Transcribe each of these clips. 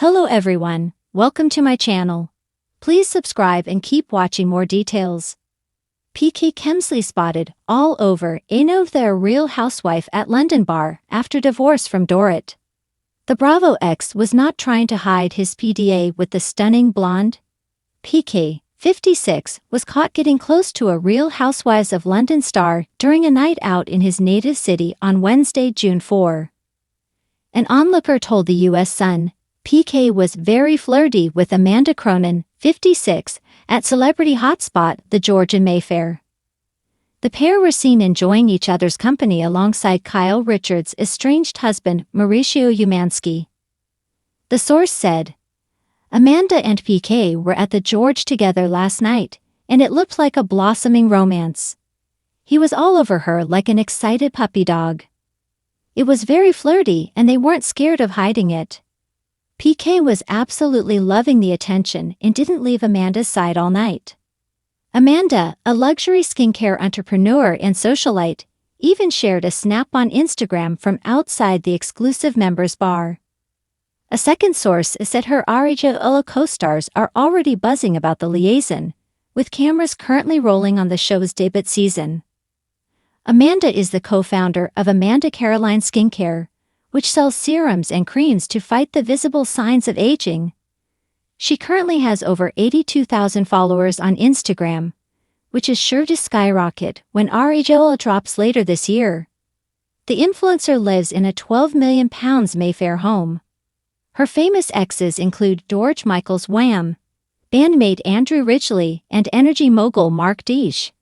Hello everyone, welcome to my channel. Please subscribe and keep watching more details. PK Kemsley spotted all over of their Real Housewife at London bar after divorce from Dorit. The Bravo ex was not trying to hide his PDA with the stunning blonde. PK, 56, was caught getting close to a Real Housewives of London star during a night out in his native city on Wednesday, June 4. An onlooker told the U.S. Sun, PK was very flirty with Amanda Cronin, 56, at celebrity hotspot the Georgian Mayfair. The pair were seen enjoying each other's company alongside Kyle Richards' estranged husband Mauricio Umansky. The source said, Amanda and PK were at the George together last night, and it looked like a blossoming romance. He was all over her like an excited puppy dog. It was very flirty and they weren't scared of hiding it. PK was absolutely loving the attention and didn't leave Amanda's side all night. Amanda, a luxury skincare entrepreneur and socialite, even shared a snap on Instagram from outside the exclusive members bar. A second source said her RHO co-stars are already buzzing about the liaison, with cameras currently rolling on the show's debut season. Amanda is the co-founder of Amanda Caroline Skincare, which sells serums and creams to fight the visible signs of aging. She currently has over 82,000 followers on Instagram, which is sure to skyrocket when RHO drops later this year. The influencer lives in a £12 million Mayfair home. Her famous exes include George Michael's Wham!, bandmate Andrew Ridgeley, and energy mogul Mark Deesh,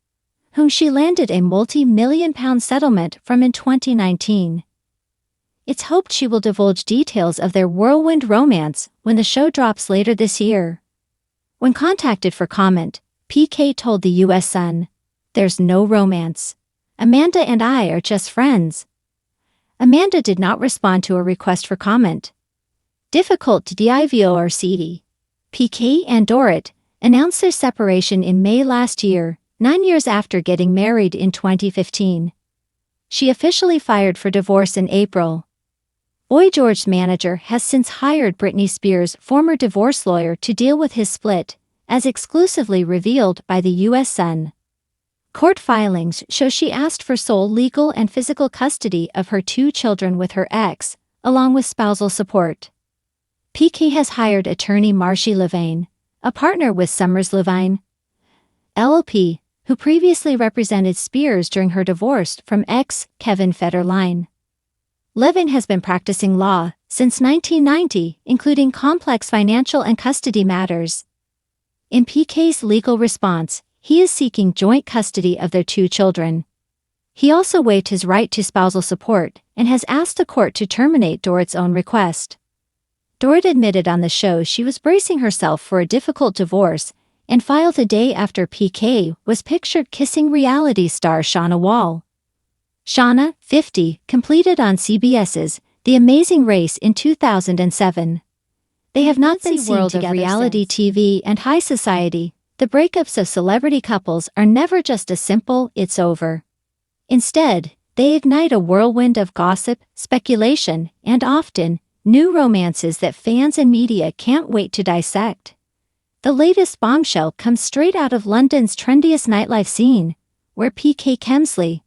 whom she landed a multi-million-pound settlement from in 2019. It's hoped she will divulge details of their whirlwind romance when the show drops later this year. When contacted for comment, PK told the U.S. Sun, "There's no romance. Amanda and I are just friends." Amanda did not respond to a request for comment. Difficult to divorce. PK and Dorit announced their separation in May last year, 9 years after getting married in 2015. She officially filed for divorce in April. Boy George's manager has since hired Britney Spears' former divorce lawyer to deal with his split, as exclusively revealed by the U.S. Sun. Court filings show she asked for sole legal and physical custody of her 2 children with her ex, along with spousal support. PK has hired attorney Marcy Levine, a partner with Summers Levine LLP, who previously represented Spears during her divorce from ex Kevin Federline. Levin has been practicing law since 1990, including complex financial and custody matters. In PK's legal response, he is seeking joint custody of their 2 children. He also waived his right to spousal support and has asked the court to terminate Dorit's own request. Dorit admitted on the show she was bracing herself for a difficult divorce and filed a day after PK was pictured kissing reality star Shauna Wall. Shauna, 50, completed on CBS's The Amazing Race in 2007. They have not been seen world together of reality since. TV and high society, the breakups of celebrity couples are never just a simple "it's over." Instead, they ignite a whirlwind of gossip, speculation, and often, new romances that fans and media can't wait to dissect. The latest bombshell comes straight out of London's trendiest nightlife scene, where PK Kemsley,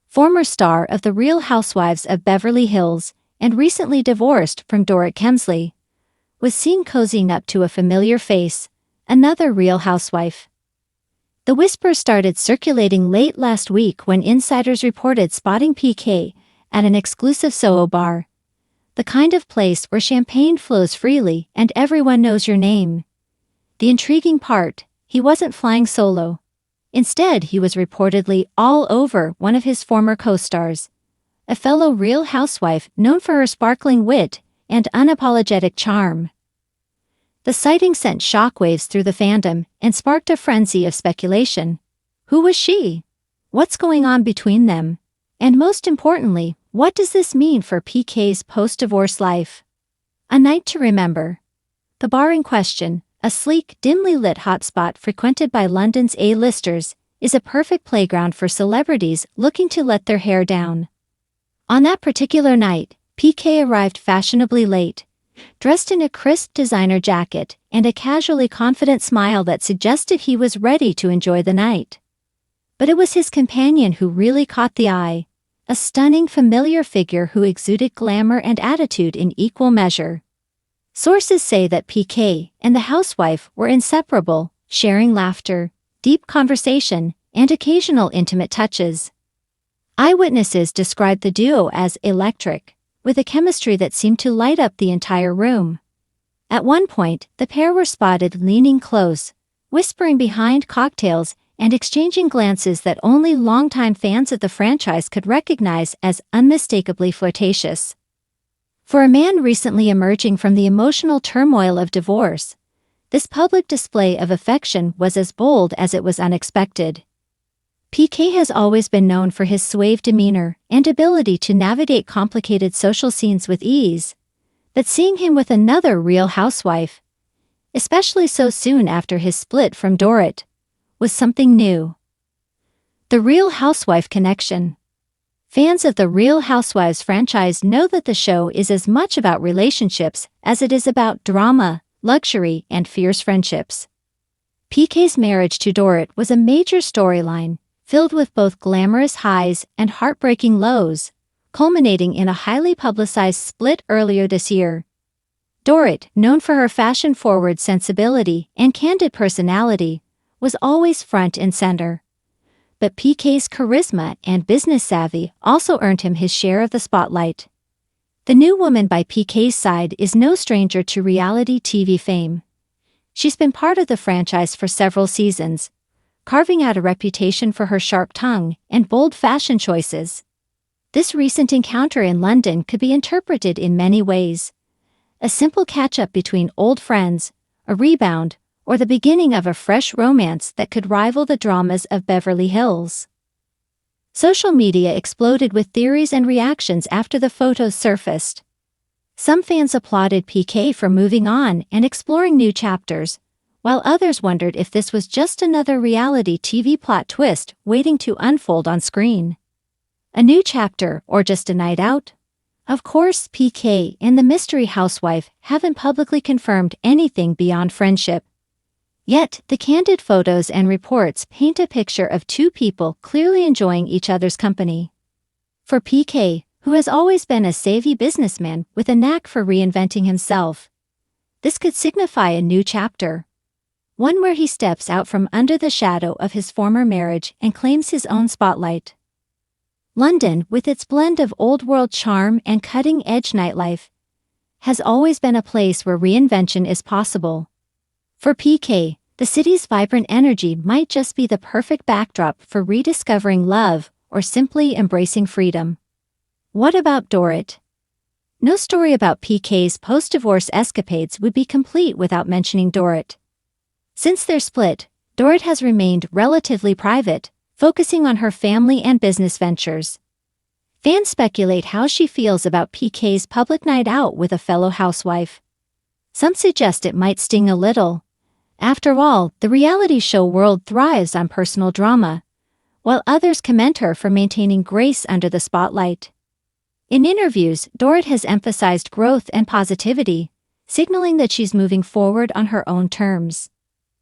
former star of The Real Housewives of Beverly Hills and recently divorced from Dorit Kemsley, was seen cozying up to a familiar face, another Real Housewife. The whisper started circulating late last week when insiders reported spotting PK at an exclusive Soho bar, the kind of place where champagne flows freely and everyone knows your name. The intriguing part, he wasn't flying solo. Instead, he was reportedly all over one of his former co-stars, a fellow Real Housewife known for her sparkling wit and unapologetic charm. The sighting sent shockwaves through the fandom and sparked a frenzy of speculation. Who was she? What's going on between them? And most importantly, what does this mean for PK's post-divorce life? A night to remember. The bar in question, a sleek, dimly lit hotspot frequented by London's A-listers, is a perfect playground for celebrities looking to let their hair down. On that particular night, PK arrived fashionably late, dressed in a crisp designer jacket and a casually confident smile that suggested he was ready to enjoy the night. But it was his companion who really caught the eye, a stunning familiar figure who exuded glamour and attitude in equal measure. Sources say that PK and the housewife were inseparable, sharing laughter, deep conversation, and occasional intimate touches. Eyewitnesses described the duo as electric, with a chemistry that seemed to light up the entire room. At one point, the pair were spotted leaning close, whispering behind cocktails and exchanging glances that only longtime fans of the franchise could recognize as unmistakably flirtatious. For a man recently emerging from the emotional turmoil of divorce, this public display of affection was as bold as it was unexpected. PK has always been known for his suave demeanor and ability to navigate complicated social scenes with ease, but seeing him with another real housewife, especially so soon after his split from Dorit, was something new. The Real Housewife connection. Fans of the Real Housewives franchise know that the show is as much about relationships as it is about drama, luxury, and fierce friendships. PK's marriage to Dorit was a major storyline, filled with both glamorous highs and heartbreaking lows, culminating in a highly publicized split earlier this year. Dorit, known for her fashion-forward sensibility and candid personality, was always front and center. But PK's charisma and business savvy also earned him his share of the spotlight. The new woman by PK's side is no stranger to reality TV fame. She's been part of the franchise for several seasons, carving out a reputation for her sharp tongue and bold fashion choices. This recent encounter in London could be interpreted in many ways. A simple catch-up between old friends, a rebound, or the beginning of a fresh romance that could rival the dramas of Beverly Hills. Social media exploded with theories and reactions after the photos surfaced. Some fans applauded PK for moving on and exploring new chapters, while others wondered if this was just another reality TV plot twist waiting to unfold on screen. A new chapter or just a night out? Of course, PK and the mystery housewife haven't publicly confirmed anything beyond friendship. Yet, the candid photos and reports paint a picture of two people clearly enjoying each other's company. For PK, who has always been a savvy businessman with a knack for reinventing himself, this could signify a new chapter. One where he steps out from under the shadow of his former marriage and claims his own spotlight. London, with its blend of old-world charm and cutting-edge nightlife, has always been a place where reinvention is possible. For PK, the city's vibrant energy might just be the perfect backdrop for rediscovering love or simply embracing freedom. What about Dorit? No story about PK's post-divorce escapades would be complete without mentioning Dorit. Since their split, Dorit has remained relatively private, focusing on her family and business ventures. Fans speculate how she feels about PK's public night out with a fellow housewife. Some suggest it might sting a little. After all, the reality show world thrives on personal drama, while others commend her for maintaining grace under the spotlight. In interviews, Dorit has emphasized growth and positivity, signaling that she's moving forward on her own terms.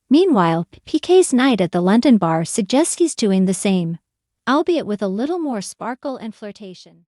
Meanwhile, PK's night at the London bar suggests he's doing the same, albeit with a little more sparkle and flirtation.